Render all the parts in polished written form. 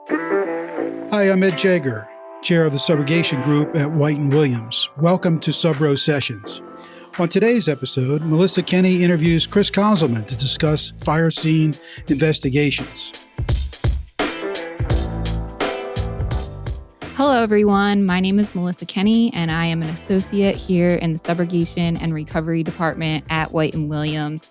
Hi, I'm Ed Jaeger, Chair of the Subrogation Group at White & Williams. Welcome to Subro Sessions. On today's episode, Melissa Kenney interviews Chris Konzelmann to discuss fire scene investigations. Hello, everyone. My name is Melissa Kenney, and I am an associate here in the Subrogation and Recovery Department at White & Williams.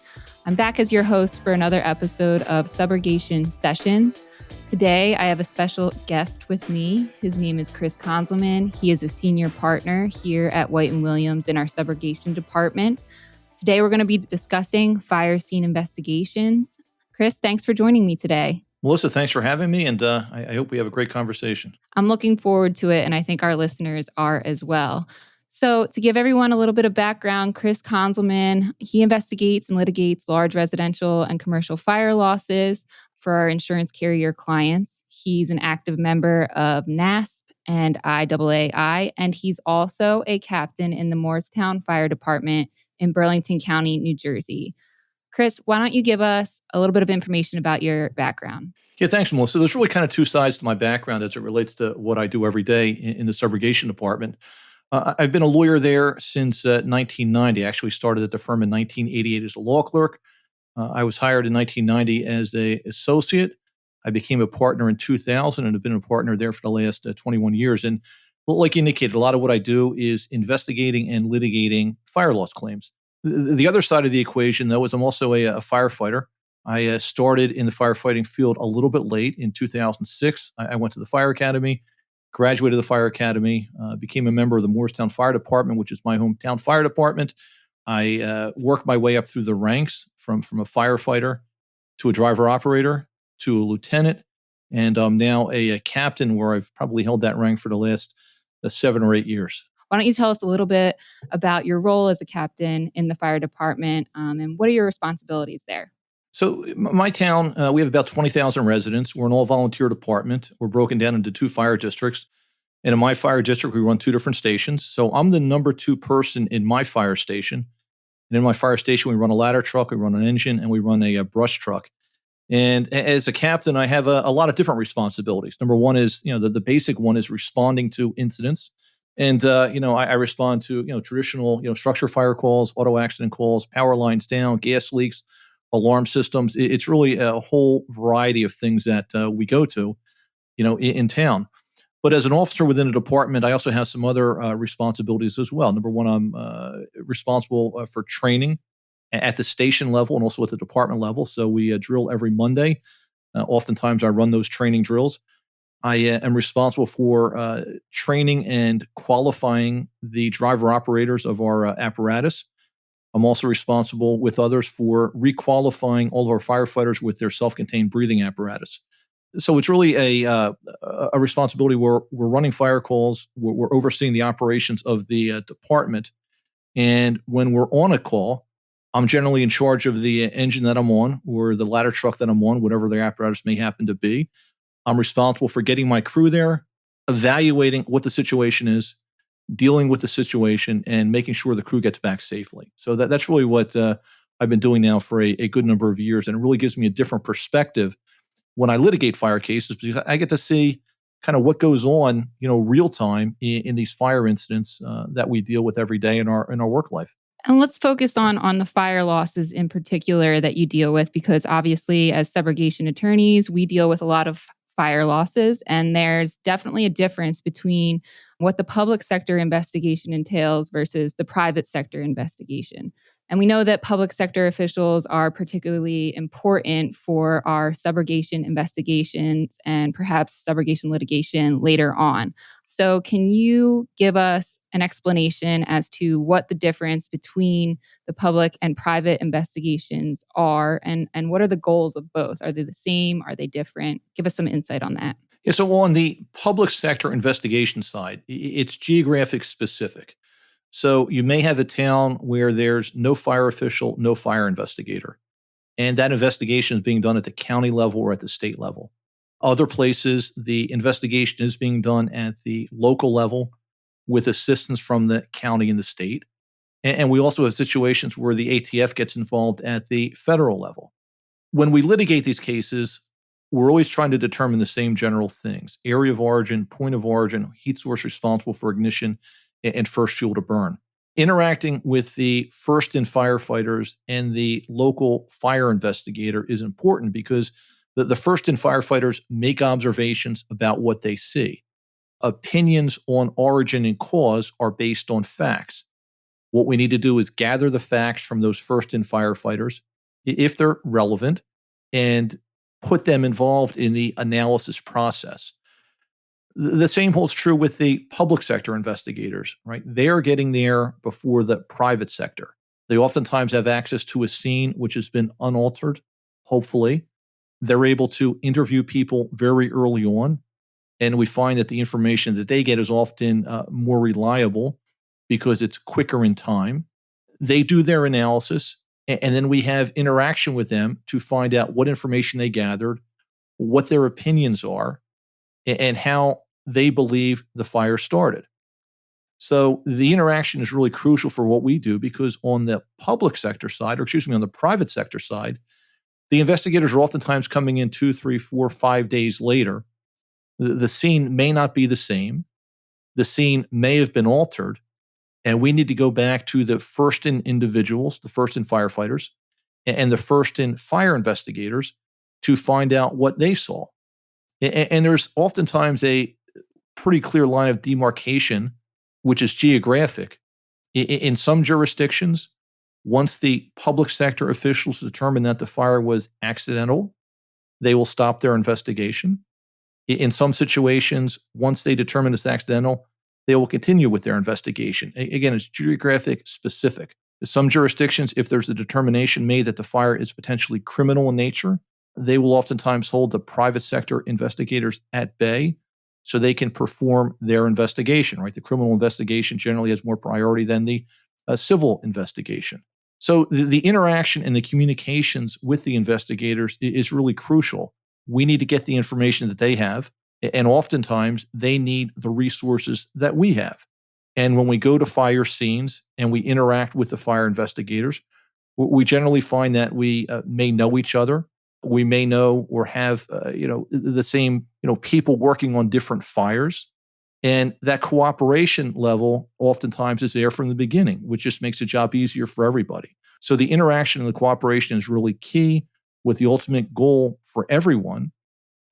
I'm back as your host for another episode of Subrogation Sessions. Today, I have a special guest with me. His name is Chris Konzelmann. He is a senior partner here at White & Williams in our Subrogation Department. Today, we're going to be discussing fire scene investigations. Chris, thanks for joining me today. Melissa, thanks for having me, and I hope we have a great conversation. I'm looking forward to it, and I think our listeners are as well. So to give everyone a little bit of background, Chris Konzelmann, he investigates and litigates large residential and commercial fire losses for our insurance carrier clients. He's an active member of NASP and IAAI, and he's also a captain in the Moorestown Fire Department in Burlington County, New Jersey. Chris, why don't you give us a little bit of information about your background? Yeah, thanks, Melissa. There's really kind of two sides to my background as it relates to what I do every day in the Subrogation Department. I've been a lawyer there since 1990. I actually started at the firm in 1988 as a law clerk. I was hired in 1990 as an associate. I became a partner in 2000 and have been a partner there for the last 21 years. And like you indicated, a lot of what I do is investigating and litigating fire loss claims. The other side of the equation, though, is I'm also a firefighter. I started in the firefighting field a little bit late in 2006. I went to the fire academy, graduated the fire academy, became a member of the Moorestown Fire Department, which is my hometown fire department. I worked my way up through the ranks from a firefighter to a driver operator to a lieutenant, and I'm now a captain where I've probably held that rank for the last 7 or 8 years. Why don't you tell us a little bit about your role as a captain in the fire department and what are your responsibilities there? So my town, we have about 20,000 residents. We're an all-volunteer department. We're broken down into 2 fire districts. And in my fire district, we run 2 different stations. So I'm the number 2 person in my fire station. And in my fire station, we run a ladder truck, we run an engine, and we run a brush truck. And as a captain, I have a lot of different responsibilities. Number one is, the basic one is responding to incidents. And, I respond to, traditional, structure fire calls, auto accident calls, power lines down, gas leaks, alarm systems. It's really a whole variety of things that we go to, in town. But as an officer within a department, I also have some other responsibilities as well. Number one, I'm responsible for training at the station level and also at the department level. So we drill every Monday. Oftentimes I run those training drills. I am responsible for training and qualifying the driver operators of our apparatus. I'm also responsible with others for requalifying all of our firefighters with their self-contained breathing apparatus. So it's really a responsibility where we're running fire calls, we're overseeing the operations of the department. And when we're on a call, I'm generally in charge of the engine that I'm on or the ladder truck that I'm on, whatever the apparatus may happen to be. I'm responsible for getting my crew there, evaluating what the situation is, dealing with the situation, and making sure the crew gets back safely. So that's really what I've been doing now for a good number of years. And it really gives me a different perspective when I litigate fire cases, because I get to see kind of what goes on, real time in these fire incidents that we deal with every day in our work life. And let's focus on the fire losses in particular that you deal with, because obviously as subrogation attorneys, we deal with a lot of fire losses, and there's definitely a difference between what the public sector investigation entails versus the private sector investigation. And we know that public sector officials are particularly important for our subrogation investigations and perhaps subrogation litigation later on. So can you give us an explanation as to what the difference between the public and private investigations are, and what are the goals of both? Are they the same? Are they different? Give us some insight on that. Yeah, so on the public sector investigation side, it's geographic specific. So you may have a town where there's no fire official, no fire investigator, and that investigation is being done at the county level or at the state level. Other places, the investigation is being done at the local level with assistance from the county and the state. And we also have situations where the ATF gets involved at the federal level. When we litigate these cases, we're always trying to determine the same general things: area of origin, point of origin, heat source responsible for ignition, and first fuel to burn. Interacting with the first-in firefighters and the local fire investigator is important because the first-in firefighters make observations about what they see. Opinions on origin and cause are based on facts. What we need to do is gather the facts from those first-in firefighters, if they're relevant, and put them involved in the analysis process. The same holds true with the public sector investigators, right? They are getting there before the private sector. They oftentimes have access to a scene which has been unaltered, hopefully. They're able to interview people very early on, and we find that the information that they get is often more reliable because it's quicker in time. They do their analysis, and then we have interaction with them to find out what information they gathered, what their opinions are, and how they believe the fire started. So the interaction is really crucial for what we do because on the public sector side, on the private sector side, the investigators are oftentimes coming in 2, 3, 4, 5 days later. The scene may not be the same. The scene may have been altered. And we need to go back to the first-in individuals, the first-in firefighters, and the first-in fire investigators to find out what they saw. And there's oftentimes a pretty clear line of demarcation, which is geographic. In some jurisdictions, once the public sector officials determine that the fire was accidental, they will stop their investigation. In some situations, once they determine it's accidental, they will continue with their investigation. Again, it's geographic specific. In some jurisdictions, if there's a determination made that the fire is potentially criminal in nature, they will oftentimes hold the private sector investigators at bay so they can perform their investigation, right? The criminal investigation generally has more priority than the civil investigation. So the interaction and the communications with the investigators is really crucial. We need to get the information that they have, and oftentimes they need the resources that we have. And when we go to fire scenes and we interact with the fire investigators, we generally find that we may know each other. We may know or have the same people working on different fires. And that cooperation level oftentimes is there from the beginning, which just makes the job easier for everybody. So the interaction and the cooperation is really key, with the ultimate goal for everyone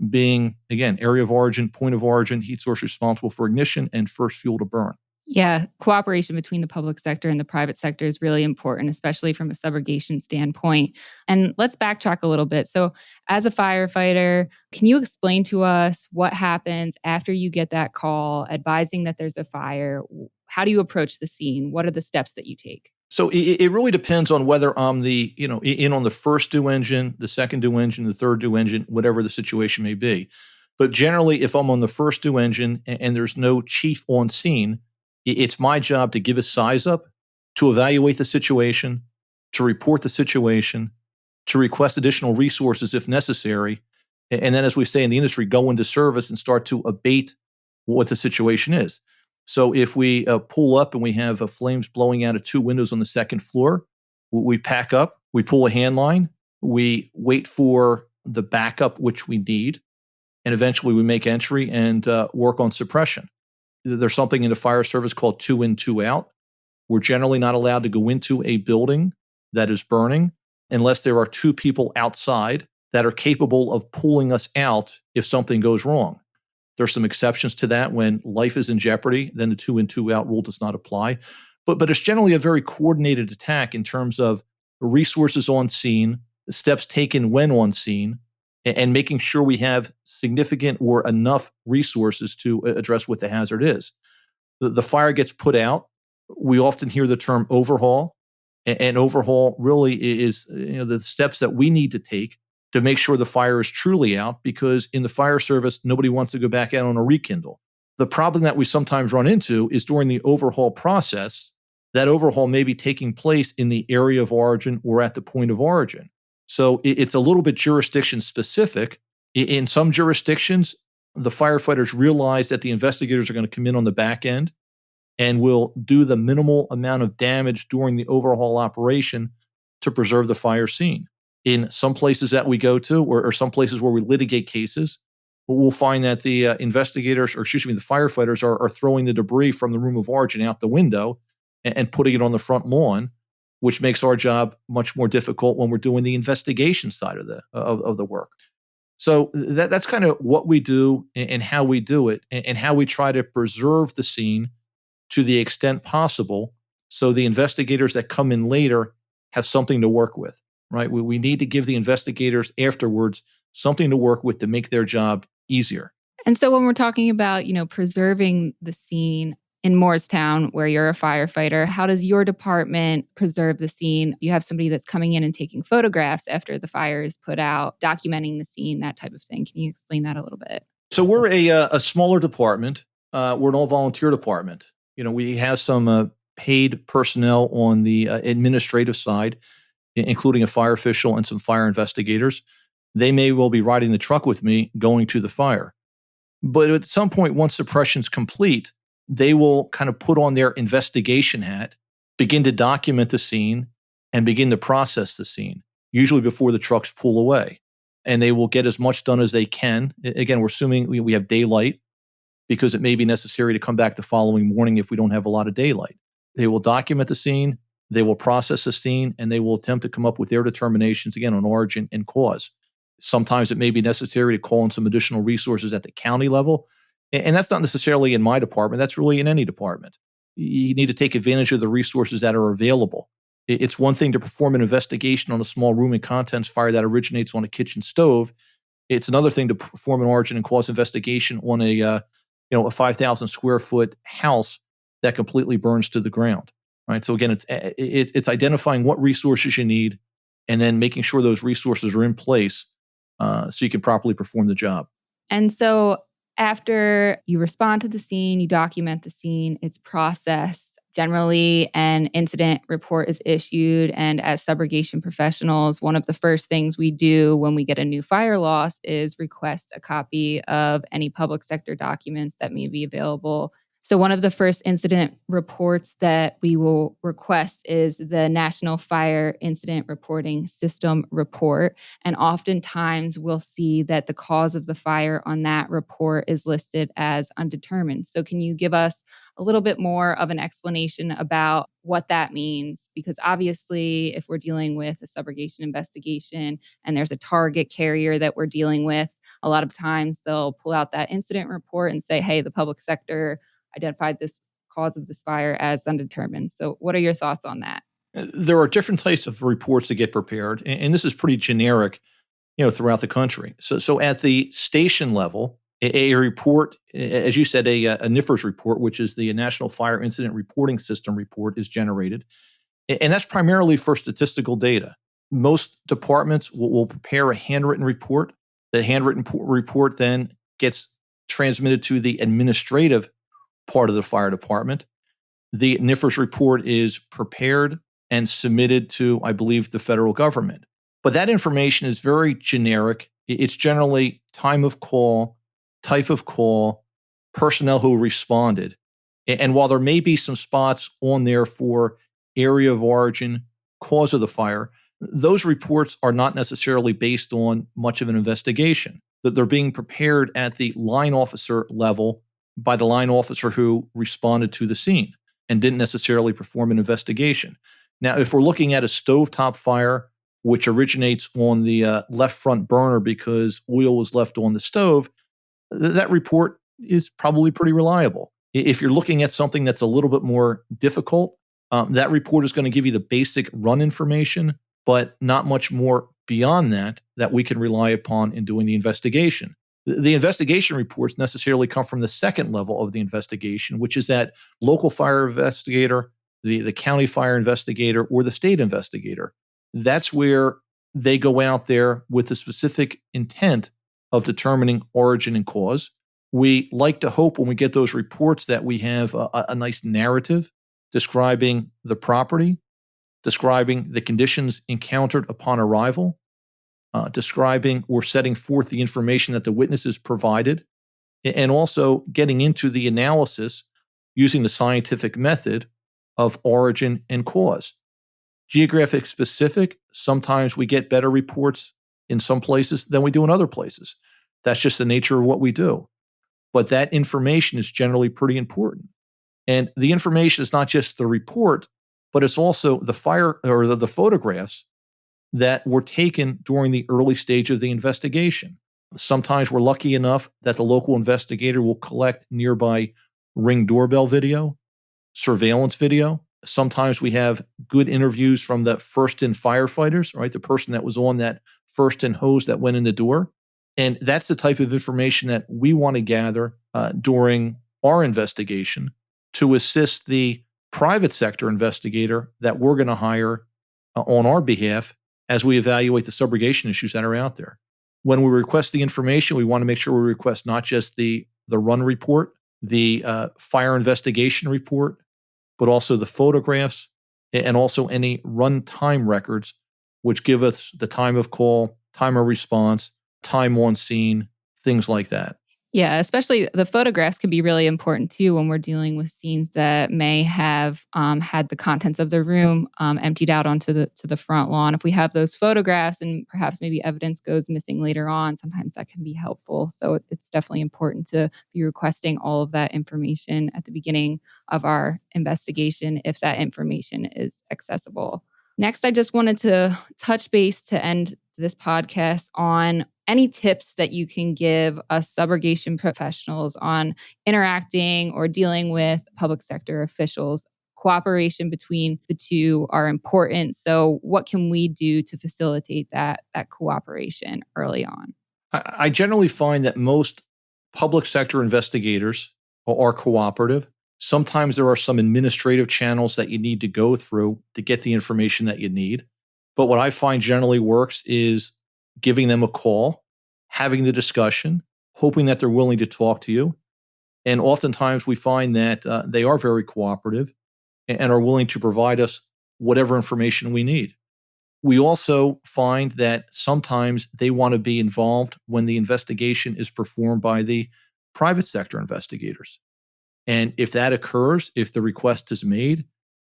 being, again, area of origin, point of origin, heat source responsible for ignition, and first fuel to burn. Yeah, cooperation between the public sector and the private sector is really important, especially from a subrogation standpoint. And let's backtrack a little bit. So as a firefighter, can you explain to us what happens after you get that call advising that there's a fire? How do you approach the scene? What are the steps that you take? So it really depends on whether I'm in on the first due engine, the second due engine, the third due engine, whatever the situation may be. But generally, if I'm on the first due engine and there's no chief on scene, it's my job to give a size up, to evaluate the situation, to report the situation, to request additional resources if necessary. And then, as we say in the industry, go into service and start to abate what the situation is. So if we pull up and we have flames blowing out of 2 windows on the second floor, we pack up, we pull a hand line, we wait for the backup, which we need, and eventually we make entry and work on suppression. There's something in the fire service called 2 in, 2 out. We're generally not allowed to go into a building that is burning unless there are 2 people outside that are capable of pulling us out if something goes wrong. There's some exceptions to that. When life is in jeopardy, then the 2 in, 2 out rule does not apply. But it's generally a very coordinated attack in terms of resources on scene, steps taken when on scene, and making sure we have significant or enough resources to address what the hazard is. The fire gets put out. We often hear the term overhaul, and overhaul really is the steps that we need to take to make sure the fire is truly out, because in the fire service, nobody wants to go back out on a rekindle. The problem that we sometimes run into is during the overhaul process, that overhaul may be taking place in the area of origin or at the point of origin. So it's a little bit jurisdiction specific. In some jurisdictions, the firefighters realize that the investigators are going to come in on the back end and will do the minimal amount of damage during the overhaul operation to preserve the fire scene. In some places that we go to, or some places where we litigate cases, we'll find that the investigators, or excuse me, the firefighters are throwing the debris from the room of origin out the window and putting it on the front lawn, which makes our job much more difficult when we're doing the investigation side of the work. So that's kind of what we do and how we do it, and how we try to preserve the scene to the extent possible, so the investigators that come in later have something to work with, right? We need to give the investigators afterwards something to work with to make their job easier. And so when we're talking about, preserving the scene in Moorestown, where you're a firefighter, how does your department preserve the scene? You have somebody that's coming in and taking photographs after the fire is put out, documenting the scene, that type of thing. Can you explain that a little bit? So we're a smaller department. We're an all-volunteer department. We have some paid personnel on the administrative side, including a fire official and some fire investigators. They may well be riding the truck with me going to the fire. But at some point, once suppression's complete, they will kind of put on their investigation hat, begin to document the scene, and begin to process the scene, usually before the trucks pull away. And they will get as much done as they can. Again, we're assuming we have daylight, because it may be necessary to come back the following morning if we don't have a lot of daylight. They will document the scene, they will process the scene, and they will attempt to come up with their determinations, again, on origin and cause. Sometimes it may be necessary to call in some additional resources at the county level. And that's not necessarily in my department. That's really in any department. You need to take advantage of the resources that are available. It's one thing to perform an investigation on a small room and contents fire that originates on a kitchen stove. It's another thing to perform an origin and cause investigation on a 5,000 square foot house that completely burns to the ground. Right. So again, it's identifying what resources you need, and then making sure those resources are in place so you can properly perform the job. And so after you respond to the scene, you document the scene, it's processed. Generally, an incident report is issued. And as subrogation professionals, one of the first things we do when we get a new fire loss is request a copy of any public sector documents that may be available. So one of the first incident reports that we will request is the National Fire Incident Reporting System report. And oftentimes we'll see that the cause of the fire on that report is listed as undetermined. So can you give us a little bit more of an explanation about what that means? Because obviously, if we're dealing with a subrogation investigation and there's a target carrier that we're dealing with, a lot of times they'll pull out that incident report and say, hey, the public sector identified this cause of this fire as undetermined. So what are your thoughts on that? There are different types of reports that get prepared, and this is pretty generic, throughout the country. So at the station level, a report, as you said, a NIFRS report, which is the National Fire Incident Reporting System report, is generated. And that's primarily for statistical data. Most departments will prepare a handwritten report. The handwritten report then gets transmitted to the administrative part of the fire department. The NIFRS report is prepared and submitted to, I believe, the federal government. But that information is very generic. It's generally time of call, type of call, personnel who responded. And while there may be some spots on there for area of origin, cause of the fire, those reports are not necessarily based on much of an investigation. That they're being prepared at the line officer level by the line officer who responded to the scene and didn't necessarily perform an investigation. Now, if we're looking at a stovetop fire, which originates on the left front burner because oil was left on the stove, that report is probably pretty reliable. If you're looking at something that's a little bit more difficult, that report is going to give you the basic run information, but not much more beyond that we can rely upon in doing the investigation. The investigation reports necessarily come from the second level of the investigation, which is that local fire investigator, the county fire investigator, or the state investigator. That's where they go out there with the specific intent of determining origin and cause. We like to hope when we get those reports that we have a nice narrative describing the property, describing the conditions encountered upon arrival, describing or setting forth the information that the witnesses provided, and also getting into the analysis using the scientific method of origin and cause. Geographic specific, sometimes we get better reports in some places than we do in other places. That's just the nature of what we do. But that information is generally pretty important. And the information is not just the report, but it's also the fire or the photographs that were taken during the early stage of the investigation. Sometimes we're lucky enough that the local investigator will collect nearby Ring doorbell video, surveillance video. Sometimes we have good interviews from the first-in firefighters, right? The person that was on that first-in hose that went in the door. And that's the type of information that we want to gather during our investigation to assist the private sector investigator that we're going to hire on our behalf as we evaluate the subrogation issues that are out there. When we request the information, we want to make sure we request not just the run report, the fire investigation report, but also the photographs and also any runtime records, which give us the time of call, time of response, time on scene, things like that. Yeah, especially the photographs can be really important too when we're dealing with scenes that may have had the contents of the room emptied out onto the front lawn. If we have those photographs and perhaps maybe evidence goes missing later on, sometimes that can be helpful. So it's definitely important to be requesting all of that information at the beginning of our investigation if that information is accessible. Next, I just wanted to touch base to end this podcast on any tips that you can give us subrogation professionals on interacting or dealing with public sector officials. Cooperation between the two are important. So what can we do to facilitate that cooperation early on? I generally find that most public sector investigators are cooperative. Sometimes there are some administrative channels that you need to go through to get the information that you need. But what I find generally works is giving them a call, having the discussion, hoping that they're willing to talk to you. And oftentimes we find that they are very cooperative and are willing to provide us whatever information we need. We also find that sometimes they want to be involved when the investigation is performed by the private sector investigators. And if that occurs, if the request is made,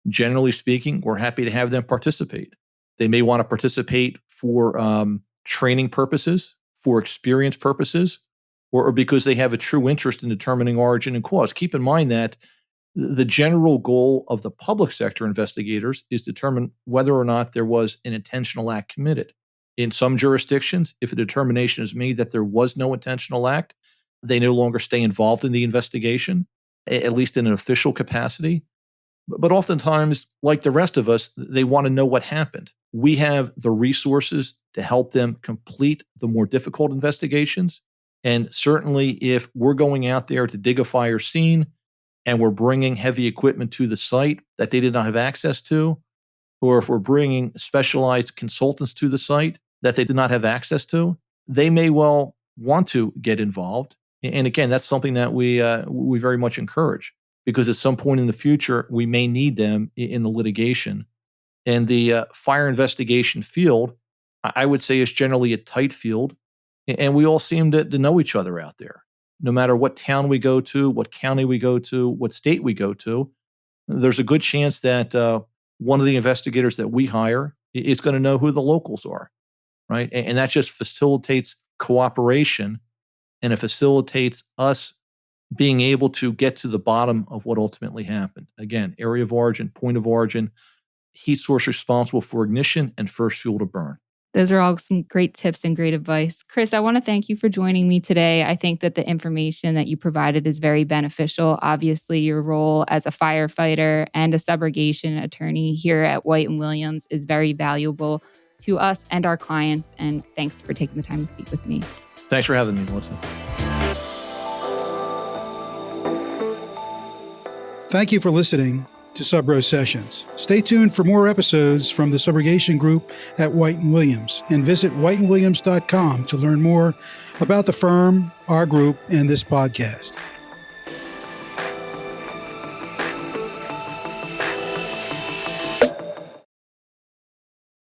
generally speaking, we're happy to have them participate. They may want to participate for training purposes, for experience purposes, or because they have a true interest in determining origin and cause. Keep in mind that the general goal of the public sector investigators is to determine whether or not there was an intentional act committed. In some jurisdictions, if a determination is made that there was no intentional act, they no longer stay involved in the investigation, at least in an official capacity. But oftentimes, like the rest of us, they want to know what happened. We have the resources to help them complete the more difficult investigations. And certainly, if we're going out there to dig a fire scene and we're bringing heavy equipment to the site that they did not have access to, or if we're bringing specialized consultants to the site that they did not have access to, they may well want to get involved. And again, that's something that we very much encourage, because at some point in the future, we may need them in the litigation. And the fire investigation field, I would say, is generally a tight field. And we all seem to know each other out there. No matter what town we go to, what county we go to, what state we go to, there's a good chance that one of the investigators that we hire is going to know who the locals are, right? And that just facilitates cooperation, and it facilitates us being able to get to the bottom of what ultimately happened. Again, area of origin, point of origin, heat source responsible for ignition, and first fuel to burn. Those are all some great tips and great advice. Chris, I want to thank you for joining me today. I think that the information that you provided is very beneficial. Obviously, your role as a firefighter and a subrogation attorney here at White & Williams is very valuable to us and our clients. And thanks for taking the time to speak with me. Thanks for having me, Melissa. Thank you for listening to Subro Sessions. Stay tuned for more episodes from the Subrogation Group at White & Williams, and visit whiteandwilliams.com to learn more about the firm, our group, and this podcast.